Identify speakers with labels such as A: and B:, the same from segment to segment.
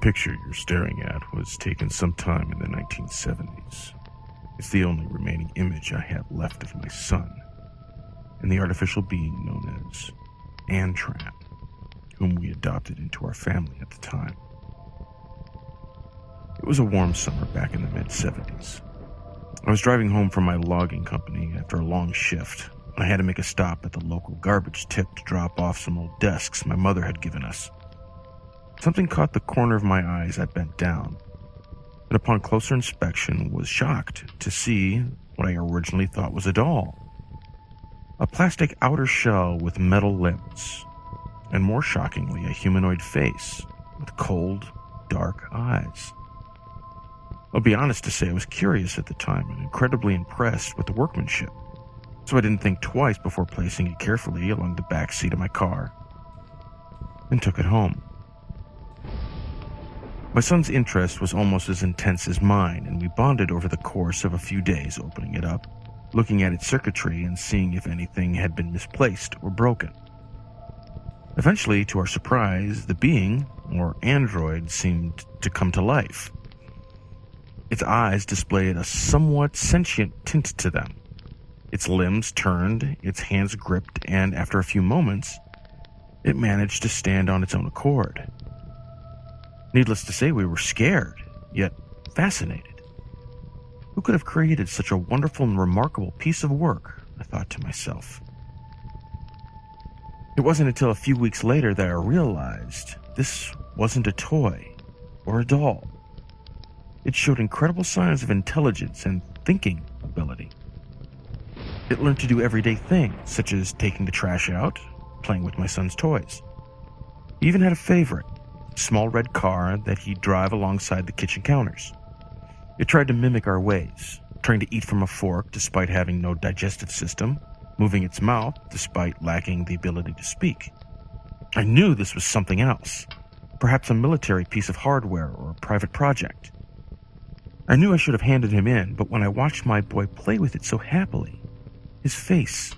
A: picture you're staring at was taken sometime in the 1970s. It's the only remaining image I have left of my son, and the artificial being known as ANTRAN, whom we adopted into our family at the time. It was a warm summer back in the mid-70s. I was driving home from my logging company after a long shift. I had to make a stop at the local garbage tip to drop off some old desks my mother had given us. Something caught the corner of my eye as I bent down, and upon closer inspection was shocked to see what I originally thought was a doll. A plastic outer shell with metal limbs, and more shockingly, a humanoid face with cold, dark eyes. I'll be honest to say I was curious at the time and incredibly impressed with the workmanship, so I didn't think twice before placing it carefully along the back seat of my car and took it home. My son's interest was almost as intense as mine, and we bonded over the course of a few days, opening it up, looking at its circuitry and seeing if anything had been misplaced or broken. Eventually, to our surprise, the being, or android, seemed to come to life. Its eyes displayed a somewhat sentient tint to them. Its limbs turned, its hands gripped, and after a few moments, it managed to stand on its own accord. Needless to say, we were scared, yet fascinated. Who could have created such a wonderful and remarkable piece of work? I thought to myself. It wasn't until a few weeks later that I realized this wasn't a toy or a doll. It showed incredible signs of intelligence and thinking ability. It learned to do everyday things, such as taking the trash out, playing with my son's toys. He even had a favorite, a small red car that he'd drive alongside the kitchen counters. It tried to mimic our ways, trying to eat from a fork despite having no digestive system, moving its mouth despite lacking the ability to speak. I knew this was something else, perhaps a military piece of hardware or a private project. I knew I should have handed him in, but when I watched my boy play with it so happily, his face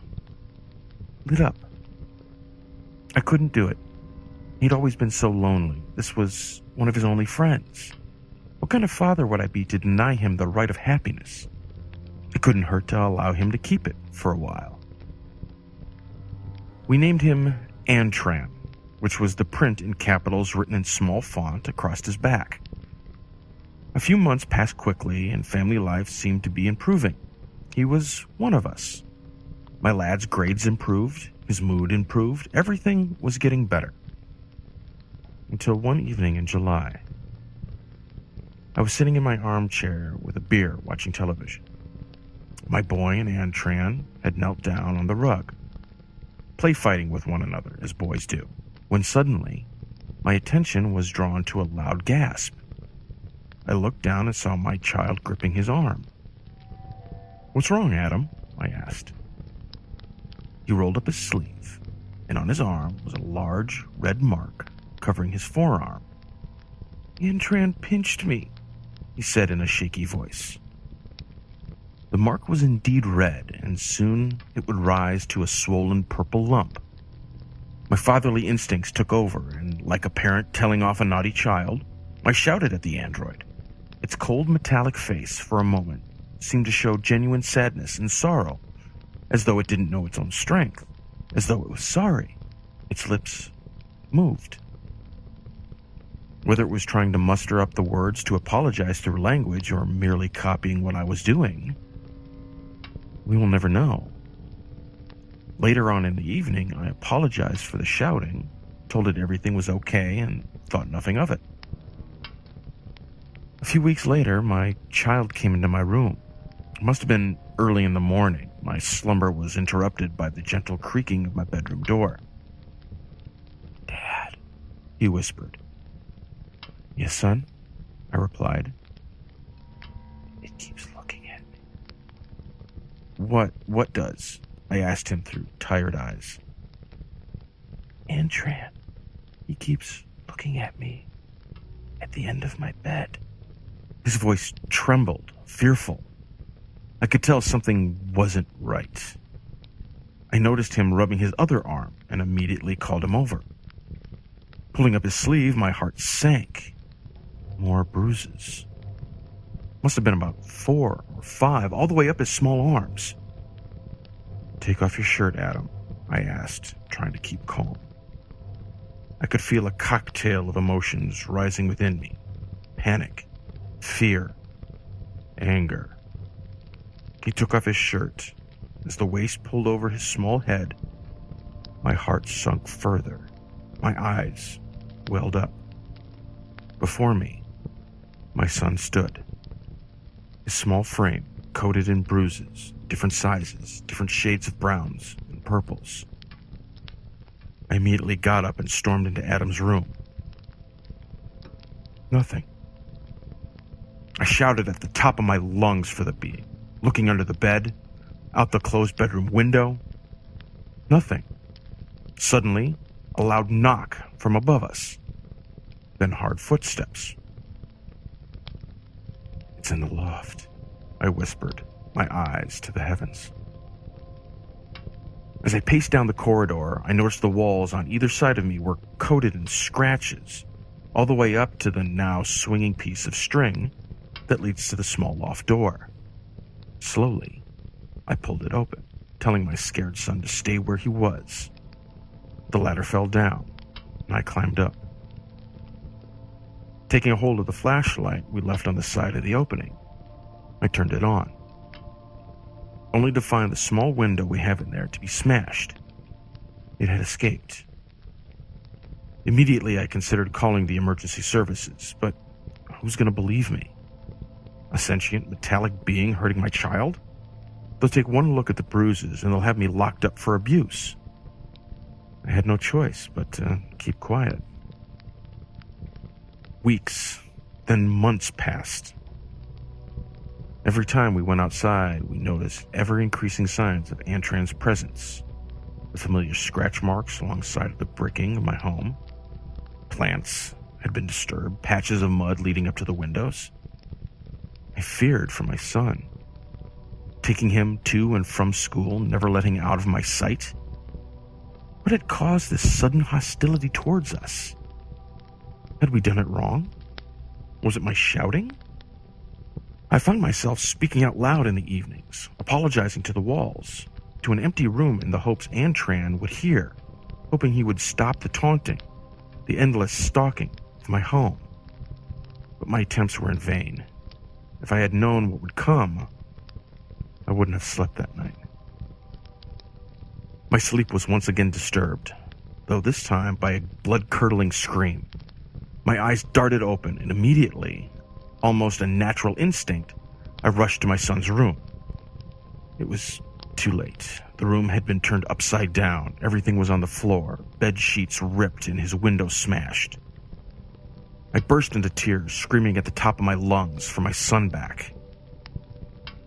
A: lit up. I couldn't do it. He'd always been so lonely. This was one of his only friends. What kind of father would I be to deny him the right of happiness? It couldn't hurt to allow him to keep it for a while. We named him ANTRAN, which was the print in capitals written in small font across his back. A few months passed quickly, and family life seemed to be improving. He was one of us. My lad's grades improved, his mood improved, everything was getting better. Until one evening in July. I was sitting in my armchair with a beer watching television. My boy and ANTRAN had knelt down on the rug, play fighting with one another, as boys do, when suddenly my attention was drawn to a loud gasp. I looked down and saw my child gripping his arm. "What's wrong, Adam?" I asked. He rolled up his sleeve, and on his arm was a large red mark covering his forearm. "ANTRAN pinched me," he said in a shaky voice. The mark was indeed red, and soon it would rise to a swollen purple lump. My fatherly instincts took over, and like a parent telling off a naughty child, I shouted at the android. Its cold metallic face, for a moment, seemed to show genuine sadness and sorrow, as though it didn't know its own strength, as though it was sorry. Its lips moved. Whether it was trying to muster up the words to apologize through language or merely copying what I was doing, we will never know. Later on in the evening, I apologized for the shouting, told it everything was okay, and thought nothing of it. A few weeks later, my child came into my room. It must have been early in the morning. My slumber was interrupted by the gentle creaking of my bedroom door. "Dad," he whispered. "Yes, son?" I replied. "It keeps looking at me." What does?" I asked him through tired eyes. "ANTRAN. He keeps looking at me at the end of my bed." His voice trembled, fearful. I could tell something wasn't right. I noticed him rubbing his other arm and immediately called him over. Pulling up his sleeve, my heart sank. More bruises. Must have been about 4 or 5, all the way up his small arms. "Take off your shirt, Adam," I asked, trying to keep calm. I could feel a cocktail of emotions rising within me. Panic, fear, anger. He took off his shirt. As the waist pulled over his small head, my heart sunk further. My eyes welled up. Before me, my son stood. His small frame, coated in bruises, different sizes, different shades of browns and purples. I immediately got up and stormed into Adam's room. Nothing. I shouted at the top of my lungs for the being, looking under the bed, out the closed bedroom window. Nothing. Suddenly, a loud knock from above us, then hard footsteps. "It's in the loft," I whispered, my eyes to the heavens. As I paced down the corridor, I noticed the walls on either side of me were coated in scratches, all the way up to the now swinging piece of string that leads to the small loft door. Slowly, I pulled it open, telling my scared son to stay where he was. The ladder fell down, and I climbed up. Taking a hold of the flashlight we left on the side of the opening, I turned it on, only to find the small window we have in there to be smashed. It had escaped. Immediately, I considered calling the emergency services, but who's going to believe me? A sentient, metallic being hurting my child? They'll take one look at the bruises and they'll have me locked up for abuse. I had no choice but to keep quiet. Weeks, then months passed. Every time we went outside, we noticed ever-increasing signs of ANTRAN's presence. The familiar scratch marks alongside of the bricking of my home. Plants had been disturbed, patches of mud leading up to the windows. I feared for my son. Taking him to and from school, never letting out of my sight. What had caused this sudden hostility towards us? Had we done it wrong? Was it my shouting? I found myself speaking out loud in the evenings, apologizing to the walls, to an empty room in the hopes ANTRAN would hear, hoping he would stop the taunting, the endless stalking of my home. But my attempts were in vain. If I had known what would come, I wouldn't have slept that night. My sleep was once again disturbed, though this time by a blood-curdling scream. My eyes darted open, and immediately, almost a natural instinct, I rushed to my son's room. It was too late. The room had been turned upside down. Everything was on the floor, bed sheets ripped and his window smashed. I burst into tears, screaming at the top of my lungs for my son back.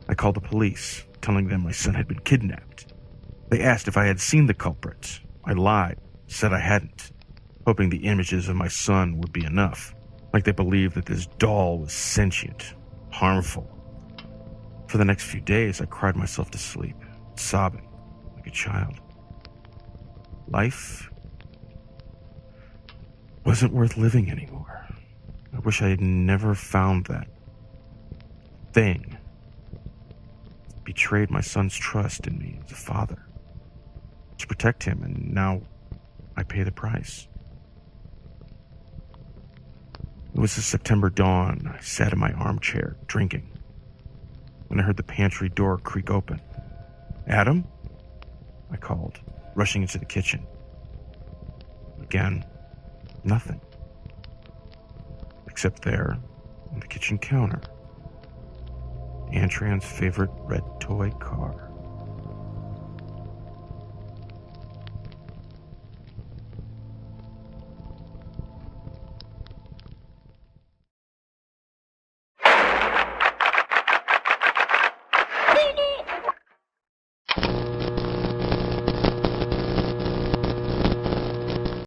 A: I called the police, telling them my son had been kidnapped. They asked if I had seen the culprit. I lied, said I hadn't, hoping the images of my son would be enough, like they believed that this doll was sentient, harmful. For the next few days, I cried myself to sleep, sobbing like a child. Life wasn't worth living anymore. I wish I had never found that thing. It betrayed my son's trust in me as a father. To protect him, and now I pay the price. It was a September dawn. I sat in my armchair, drinking, when I heard the pantry door creak open. "Adam?" I called, rushing into the kitchen. Again, nothing. Except there, on the kitchen counter, ANTRAN's favorite red toy car.